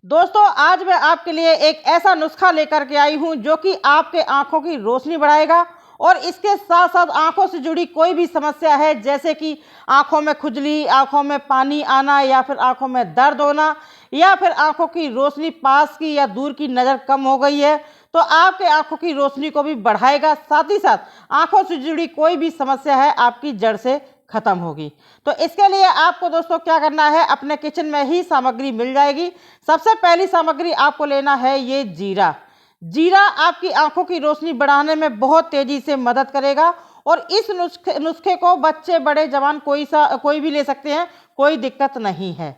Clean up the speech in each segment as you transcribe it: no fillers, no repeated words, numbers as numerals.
दोस्तों आज मैं आपके लिए एक ऐसा नुस्खा लेकर के आई हूं जो कि आपके आंखों की रोशनी बढ़ाएगा और इसके साथ साथ आंखों से जुड़ी कोई भी समस्या है जैसे कि आंखों में खुजली, आंखों में पानी आना या फिर आंखों में दर्द होना या फिर आंखों की रोशनी पास की या दूर की नज़र कम हो गई है तो आपके आंखों की रोशनी को भी बढ़ाएगा। साथ ही साथ आंखों से जुड़ी कोई भी समस्या है आपकी जड़ से खत्म होगी। तो इसके लिए आपको दोस्तों क्या करना है, अपने किचन में ही सामग्री मिल जाएगी। सबसे पहली सामग्री आपको लेना है ये जीरा। जीरा आपकी आंखों की रोशनी बढ़ाने में बहुत तेजी से मदद करेगा और इस नुस्खे को बच्चे बड़े जवान कोई भी ले सकते हैं, कोई दिक्कत नहीं है।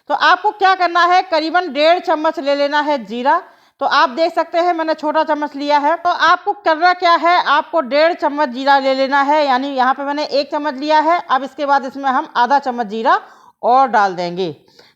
तो आपको क्या करना है, करीबन 1.5 चम्मच ले लेना है जीरा। तो आप देख सकते हैं मैंने छोटा चम्मच लिया है। तो आपको करना क्या है, आपको 1.5 चम्मच जीरा ले लेना है, यानी यहाँ पे मैंने 1 चम्मच लिया है। अब इसके बाद इसमें हम आधा चम्मच जीरा और डाल देंगे।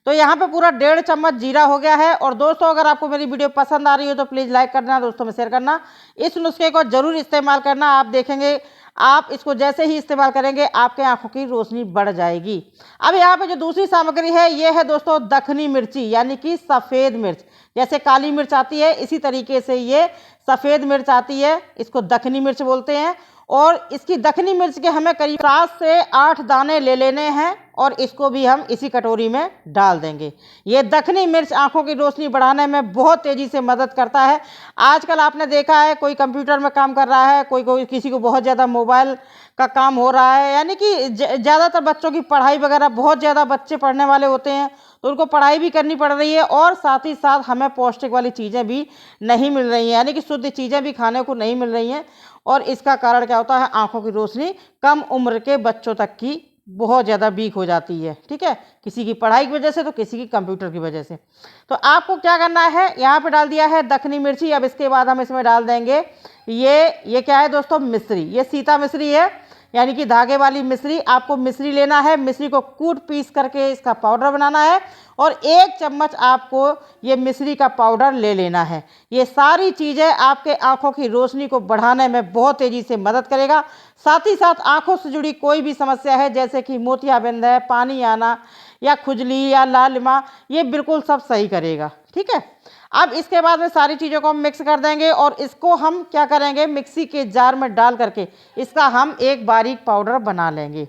तो यहाँ पे पूरा 1.5 चम्मच जीरा हो गया है। और दोस्तों अगर आपको मेरी वीडियो पसंद आ रही हो तो प्लीज़ लाइक करना, दोस्तों में शेयर करना, इस नुस्खे को ज़रूर इस्तेमाल करना। आप देखेंगे आप इसको जैसे ही इस्तेमाल करेंगे आपके आंखों की रोशनी बढ़ जाएगी। अब यहाँ पे जो दूसरी सामग्री है ये है दोस्तों दखनी मिर्ची, यानी कि सफ़ेद मिर्च। जैसे काली मिर्च आती है इसी तरीके से ये सफ़ेद मिर्च आती है, इसको दखनी मिर्च बोलते हैं। और इसकी दखनी मिर्च के हमें करीब 7 से 8 दाने ले लेने हैं और इसको भी हम इसी कटोरी में डाल देंगे। ये दखनी मिर्च आंखों की रोशनी बढ़ाने में बहुत तेज़ी से मदद करता है। आजकल आपने देखा है कोई कंप्यूटर में काम कर रहा है, कोई किसी को बहुत ज़्यादा मोबाइल का काम हो रहा है, यानी कि ज़्यादातर बच्चों की पढ़ाई वगैरह, बहुत ज़्यादा बच्चे पढ़ने वाले होते हैं तो उनको पढ़ाई भी करनी पड़ रही है और साथ ही साथ हमें पौष्टिक वाली चीज़ें भी नहीं मिल रही हैं, यानी कि शुद्ध चीज़ें भी खाने को नहीं मिल रही हैं। और इसका कारण क्या होता है, आंखों की रोशनी कम उम्र के बच्चों तक की बहुत ज़्यादा वीक हो जाती है। ठीक है, किसी की पढ़ाई की वजह से तो किसी की कंप्यूटर की वजह से। तो आपको क्या करना है, यहाँ पे डाल दिया है दखनी मिर्ची। अब इसके बाद हम इसमें डाल देंगे ये क्या है दोस्तों, मिश्री। ये सीता मिश्री है, यानी कि धागे वाली मिश्री। आपको मिश्री लेना है, मिश्री को कूट पीस करके इसका पाउडर बनाना है और 1 चम्मच आपको ये मिश्री का पाउडर ले लेना है। ये सारी चीज़ें आपके आंखों की रोशनी को बढ़ाने में बहुत तेज़ी से मदद करेगा। साथ ही साथ आंखों से जुड़ी कोई भी समस्या है जैसे कि मोतियाबिंद है, पानी आना या खुजली या लालिमा, ये बिल्कुल सब सही करेगा। ठीक है, अब इसके बाद में सारी चीज़ों को हम मिक्स कर देंगे और इसको हम क्या करेंगे, मिक्सी के जार में डाल करके इसका हम एक बारीक पाउडर बना लेंगे।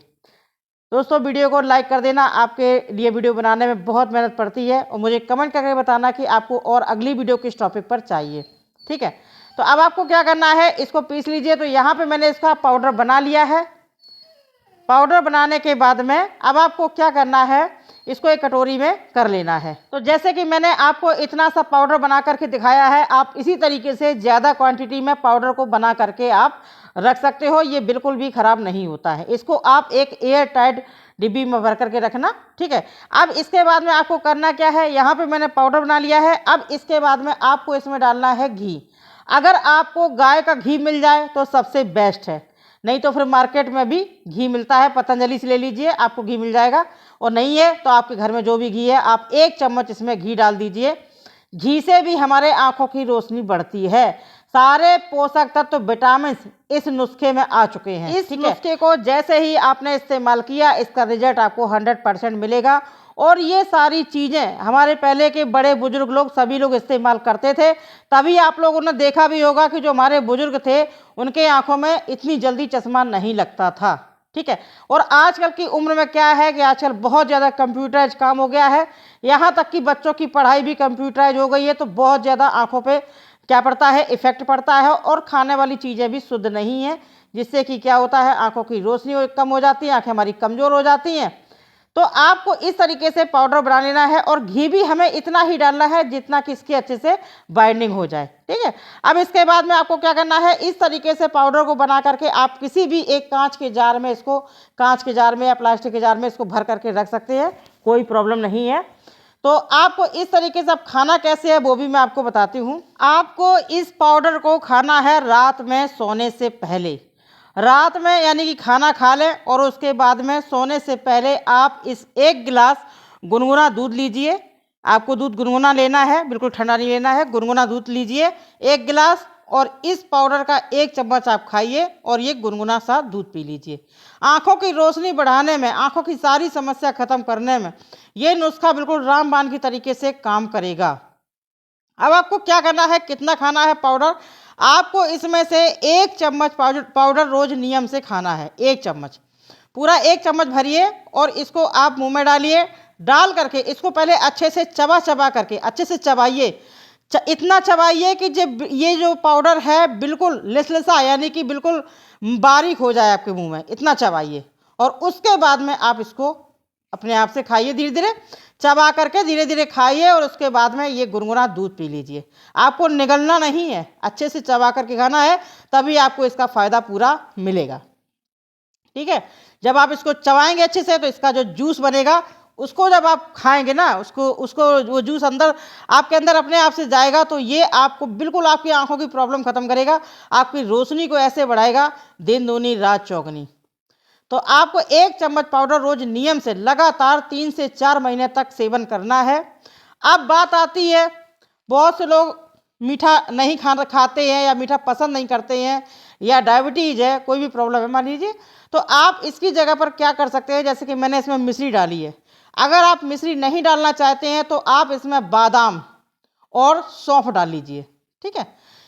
दोस्तों वीडियो को लाइक कर देना, आपके लिए वीडियो बनाने में बहुत मेहनत पड़ती है। और मुझे कमेंट करके बताना कि आपको और अगली वीडियो किस टॉपिक पर चाहिए। ठीक है, तो अब आपको क्या करना है, इसको पीस लीजिए। तो यहाँ पे मैंने इसका पाउडर बना लिया है। पाउडर बनाने के बाद में अब आपको क्या करना है, इसको एक कटोरी में कर लेना है। तो जैसे कि मैंने आपको इतना सा पाउडर बना करके दिखाया है, आप इसी तरीके से ज़्यादा क्वांटिटी में पाउडर को बना करके आप रख सकते हो। ये बिल्कुल भी ख़राब नहीं होता है। इसको आप एक एयर टाइट डिब्बी में भर करके रखना। ठीक है, अब इसके बाद में आपको करना क्या है, यहाँ पे मैंने पाउडर बना लिया है। अब इसके बाद में आपको इसमें डालना है घी। अगर आपको गाय का घी मिल जाए तो सबसे बेस्ट है, नहीं तो फिर मार्केट में भी घी मिलता है, पतंजलि से ले लीजिए, आपको घी मिल जाएगा। और नहीं है तो आपके घर में जो भी घी है आप 1 चम्मच इसमें घी डाल दीजिए। घी से भी हमारे आंखों की रोशनी बढ़ती है। सारे पोषक तत्व, विटामिन इस नुस्खे में आ चुके हैं। इस नुस्खे को जैसे ही आपने इस्तेमाल किया इसका रिजल्ट आपको 100% मिलेगा। और ये सारी चीज़ें हमारे पहले के बड़े बुजुर्ग लोग सभी लोग इस्तेमाल करते थे, तभी आप लोगों ने देखा भी होगा कि जो हमारे बुजुर्ग थे उनके आंखों में इतनी जल्दी चश्मा नहीं लगता था। ठीक है, और आजकल की उम्र में क्या है कि आजकल बहुत ज़्यादा कंप्यूटराइज काम हो गया है, यहाँ तक कि बच्चों की पढ़ाई भी कंप्यूटराइज हो गई है। तो बहुत ज़्यादा आंखों पे क्या पड़ता है, इफ़ेक्ट पड़ता है। और खाने वाली चीज़ें भी शुद्ध नहीं हैं, जिससे कि क्या होता है, आंखों की रोशनी कम हो जाती है, आंखें हमारी कमज़ोर हो जाती हैं। तो आपको इस तरीके से पाउडर बना लेना है और घी भी हमें इतना ही डालना है जितना कि इसकी अच्छे से बाइंडिंग हो जाए। ठीक है, अब इसके बाद में आपको क्या करना है, इस तरीके से पाउडर को बना करके आप किसी भी एक कांच के जार में, इसको कांच के जार में या प्लास्टिक के जार में इसको भर करके रख सकते हैं, कोई प्रॉब्लम नहीं है। तो आपको इस तरीके से अब खाना कैसे है वो भी मैं आपको बताती हूँ। आपको इस पाउडर को खाना है रात में सोने से पहले। रात में यानी कि खाना खा लें और उसके बाद में सोने से पहले आप इस 1 गिलास गुनगुना दूध लीजिए। आपको दूध गुनगुना लेना है, बिल्कुल ठंडा नहीं लेना है, गुनगुना दूध लीजिए 1 गिलास। और इस पाउडर का 1 चम्मच आप खाइए और ये गुनगुना सा दूध पी लीजिए। आँखों की रोशनी बढ़ाने में, आँखों की सारी समस्या ख़त्म करने में ये नुस्खा बिल्कुल रामबाण की तरीके से काम करेगा। अब आपको क्या करना है, कितना खाना है पाउडर, आपको इसमें से 1 चम्मच पाउडर रोज़ नियम से खाना है। 1 चम्मच, पूरा 1 चम्मच भरिए और इसको आप मुंह में डालिए। डाल करके इसको पहले अच्छे से चबा चबा करके अच्छे से चबाइए। इतना चबाइए कि जब ये जो पाउडर है बिल्कुल लसलसा, यानी कि बिल्कुल बारीक हो जाए आपके मुंह में, इतना चबाइए। और उसके बाद में आप इसको अपने आप से खाइए, धीरे धीरे चबा करके धीरे धीरे खाइए। और उसके बाद में ये गुनगुना दूध पी लीजिए। आपको निगलना नहीं है, अच्छे से चबा करके खाना है, तभी आपको इसका फ़ायदा पूरा मिलेगा। ठीक है, जब आप इसको चबाएंगे अच्छे से तो इसका जो जूस बनेगा उसको जब आप खाएंगे ना, उसको उसको वो जूस अंदर आपके अंदर अपने आप से जाएगा, तो ये आपको बिल्कुल आपकी आंखों की प्रॉब्लम ख़त्म करेगा, आपकी रोशनी को ऐसे बढ़ाएगा, दिन दूनी रात चौगनी। तो आपको 1 चम्मच पाउडर रोज नियम से लगातार 3 से 4 महीने तक सेवन करना है। अब बात आती है, बहुत से लोग मीठा नहीं खाते हैं या मीठा पसंद नहीं करते हैं, या डायबिटीज़ है, कोई भी प्रॉब्लम है मान लीजिए, तो आप इसकी जगह पर क्या कर सकते हैं, जैसे कि मैंने इसमें मिश्री डाली है। अगर आप मिश्री नहीं डालना चाहते हैं तो आप इसमें बादाम और सौंफ डाल लीजिए। ठीक है,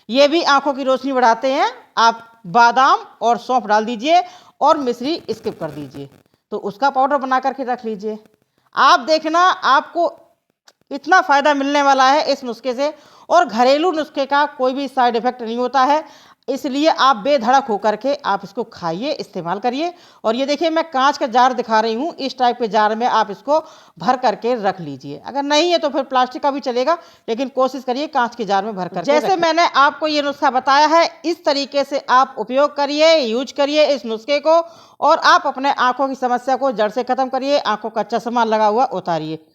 ये भी आंखों की रोशनी बढ़ाते हैं। आप बादाम और सौंफ डाल दीजिए और मिश्री स्किप कर दीजिए, तो उसका पाउडर बना करके रख लीजिए। आप देखना, आपको इतना फ़ायदा मिलने वाला है इस नुस्खे से, और घरेलू नुस्खे का कोई भी साइड इफ़ेक्ट नहीं होता है, इसलिए आप बेधड़क होकर के आप इसको खाइए, इस्तेमाल करिए। और ये देखिए, मैं कांच का जार दिखा रही हूँ, इस टाइप के जार में आप इसको भर करके रख लीजिए। अगर नहीं है तो फिर प्लास्टिक का भी चलेगा, लेकिन कोशिश करिए कांच के जार में भर कर। जैसे मैंने आपको ये नुस्खा बताया है, इस तरीके से आप उपयोग करिए, यूज करिए इस नुस्खे को, और आप अपने आँखों की समस्या को जड़ से ख़त्म करिए, आँखों का चश्मा लगा हुआ उतारिए।